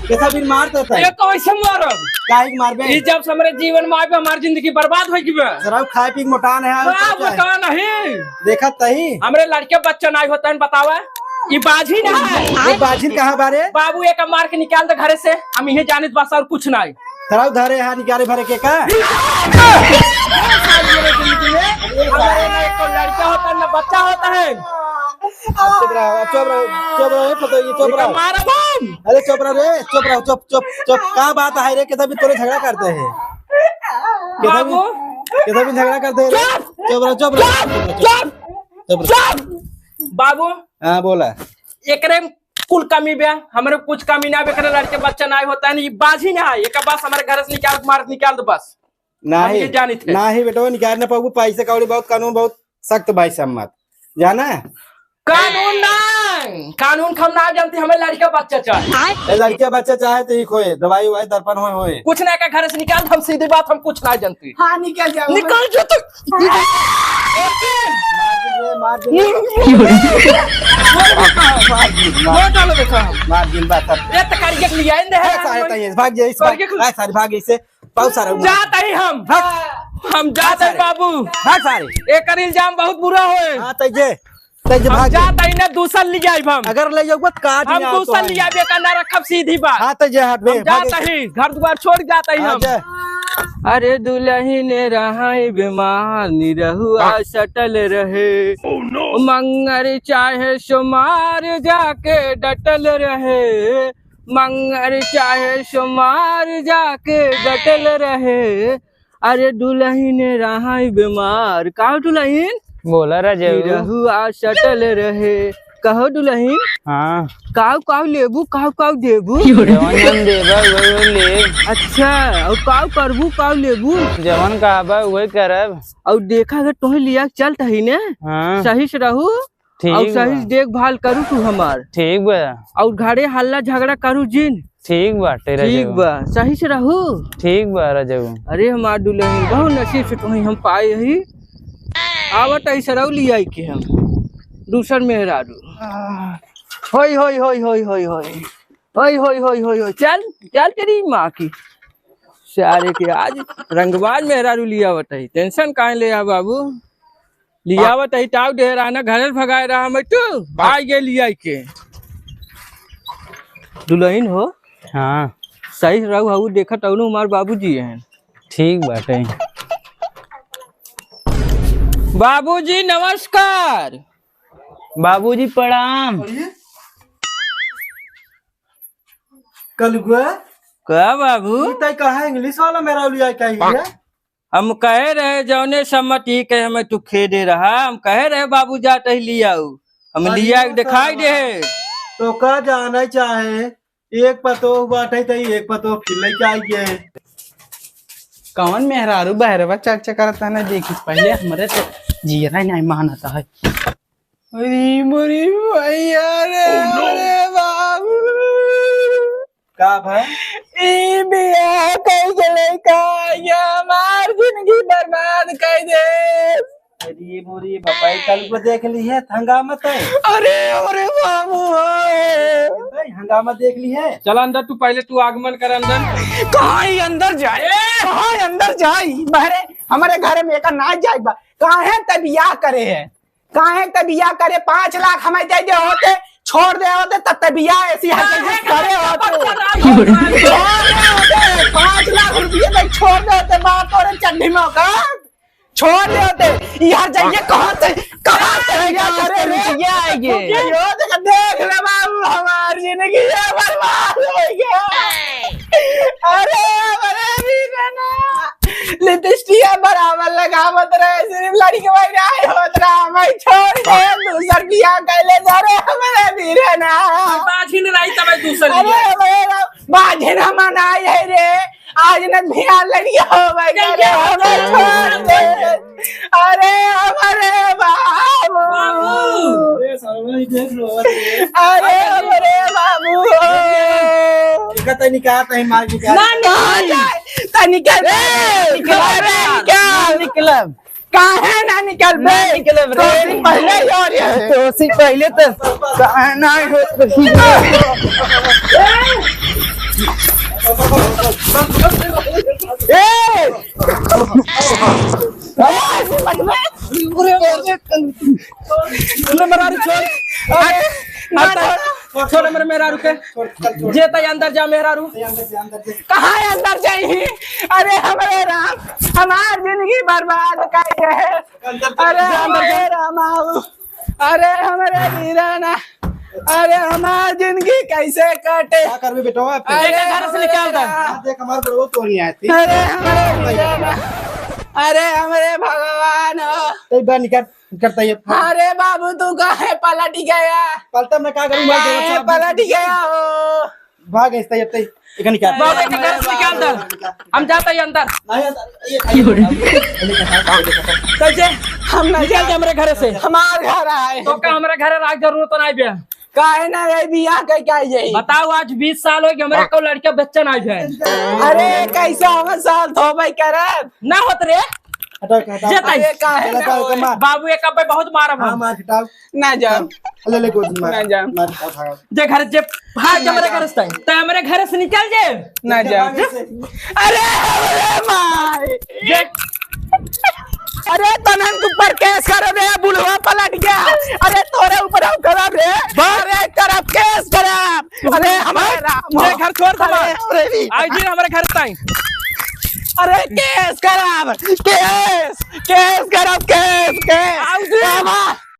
कैसा भी मारता था कैसे मारब काहे मारबे जब हमारे जीवन में आबे हमारी जिंदगी बर्बाद हो गई जरा खाए पी मोटान है बता नहीं देखा तही हमरे लड़के बच्चा नहीं होता है बतावा ये बाजी ना है ये बाजिन कहाँ बारे बाबू एक मार के निकाल दे घर से हम यही जाने बस और कुछ नहीं थराव धरे है निकाले भरे के का लड़का होता है ना बच्चा होता है चुप रहो चुप रहो चुप रहो पता ये चुप रहो अरे चुप रहो रे चुप रहो चुप चुप चुप क्या बात है रे कैसा भी तोरे झगड़ा करते हैं कैसा भी झगड़ा करते हैं चुप रहो चुप रहो चुप चुप बाबू हाँ बोला एकरे कुल कमी बे हमारे कुछ कमी ना बे लड़के बच्चा नहीं होता है ये बाजी ना है एक बस हमारे घर से निकाल मार निकाल दो बस नहीं नहीं बेटा निकाल ना पाऊ पैसे कौड़ी बहुत कानून बहुत सख्त भाई सम्मत जाना कानून नहीं कानून हम ना जानते हमें लड़का बच्चा चाहे लड़का बच्चा चाहे तो ही खोए दवाई वाई दर्पण होए कुछ ना का घर से निकाल हम सीधी बात हम कुछ ना जानते हाँ निकल जाओ निकल जो तो मार्जिन बात ये तो करके के लिए आएंगे है भाग जाए सारे भाग इससे बहुत सारा जाते ही हम जाते हैं बाबू भाग सारे एक इल्जाम बहुत बुरा होए हां तजे भाग जाते ही ना दूसरा ले जाए हम अगर ले जाओ काट हम दूसरा ले जाए का ना रखब सीधी बात हां तजे हट में जाते ही घर द्वार छोड़ जाते ही हम अरे दुल्ही ने रहा बीमार निरहुआ सटल रहे मंगर चाहे सुमार जाके डटल रहे मंगर चाहे सुमार जाके डटल रहे अरे दुल्ही ने रहा बीमार का दुल्हीन बोला निरहुआ सटल रहे कहो दुल्हीन हाँ काव लेबू काव देबू जवन देबा वही ले अच्छा और काव करबू काव लेबू जवन कहबा वही करब और देखा अगर तुम्हें लिया चलता ही ने हाँ सही से रहू ठीक और सही से देखभाल करू तू हमार ठीक बा और घरे हल्ला झगड़ा करू जिन ठीक बा तेरा ठीक बा सही से रहू ठीक बा रजऊ अरे हमार दुल्हन बहुत नसीब से तुम्हें हम पाए ही आवत ऐसा रहू लिया के हम दूसर मेहरारू होई होई होई होई होई होई होई होई होई होई होई चल चल तेरी माँ की सारे के आज रंगबाज मेहरारू लिया बताई टेंशन काहे ले आ बाबू लिया बताई टाव दे रहा ना घर भगाए रहा मैं तू भाई गे लिया के दुल्हन हो हाँ सही रहू हऊ देखा तौनु हमार बाबूजी हैं ठीक बाटे बाबूजी नमस्कार बाबूजी प्रणाम कल हुआ क्या बाबू तय कहा इंग्लिश वाला मेरा लिया कही हम कहे रहे जौने सम्मति के हमें तू खेदे रहा हम कहे रहे बाबू जाते ही लिया हम लिया दिखाई दे तो का जाना चाहे एक पतो बाटे तो एक पतो फिर लेके आइए कौन मेहरारू बहरवा चर्चा करता है ना देखी पहले हमारे तो जीरा नहीं मानता है अरे मोरी भैया रे अरे बाबू का भाई ई बिया कैसे लेका या मार जिंदगी बर्बाद कर दे अरे मोरी बपाई कल को देख ली है हंगामा है अरे बाबू हंगामा देख ली है चल अंदर तू पहले तू आगमन कर अंदर कहाँ अंदर जाए कहाँ अंदर जाए बहरे हमारे घर में एक ना जाए कहाँ है तबिया करे है कहाँ है तबिया करे 5 लाख हमें दे दे होते छोड़ दे होते तब तबिया ऐसी करे होते 5 लाख रुपये छोड़ दे होते बात और चड्डी में का छोड़ दे होते यार जाइए कहाँ से करे रे आएंगे देख ले बाबू हमारी जिंदगी बर्बाद हो गया अरे लिपस्टिक बराबर लगावत रहे सिर्फ लड़की वाली आए होत रहा मैं छोड़ दे दूसर बियाह कैले जा रे हमारे धीरे ना बाजी ने नहीं तब दूसर अरे मेरा बाजे न मनाई है रे आज न भिया लड़िया हो रे हमें छोड़ दे अरे हमारे बाबू अरे हमारे बाबू कहता निकाल तही मार निकाल ना निकल निकलब कहाँ है ना निकल बे निकलब रे पहले ही और ये तो से पहले तो कहना हो छोड़ मेरे मेरा रुके जे तय अंदर जा मेरा रू कहाँ है अंदर जाइए अरे हमारे राम हमार जिंदगी बर्बाद कर है अरे हमारे राम अरे हमारे वीराना अरे हमार जिंदगी कैसे कटे क्या कर बेटा अरे घर से निकाल दे देख हमारे बड़ो तो नहीं आती अरे हमारे वीराना अरे हमारे भगवान तो बार निकाल करता है अरे बाबू तू कहाँ पलट गया पलटा मैं क्या करूं मार पलट गया हो भाग ऐसा ये तई एक निकाल बाबा के घर से निकाल दे हम जाते हैं अंदर कैसे हम नहीं निकाल दे हमारे घर से हमार घर आए तो का हमारे घर राख जरूरत तो नहीं बे काहे ना रे बियाह के क्या जाई बताओ आज 20 साल हो गए हमारे को लड़का बच्चा ना है अरे कैसा हम साल धो भाई करब ना होत रे हटाओ हटाओ जेताई। अरे काहे चला ना का होए? मार बाबू एक अब बहुत मारब हां हम मार हटाओ ना जाओ ले ले गोद मार ना जा। मार भाग जे घर जे भाग हमारे घर से तो हमारे घर से निकल जे ना जाओ अरे माय जे अरे तनन के ऊपर केस कर रे बुलवा पलट गया अरे तोरे ऊपर हम करब रे अरे करब केस करब अरे हमारा जे घर छोड़ दे अरे भी आज दिन हमारे घर ताई अरे केस करब केस करब केस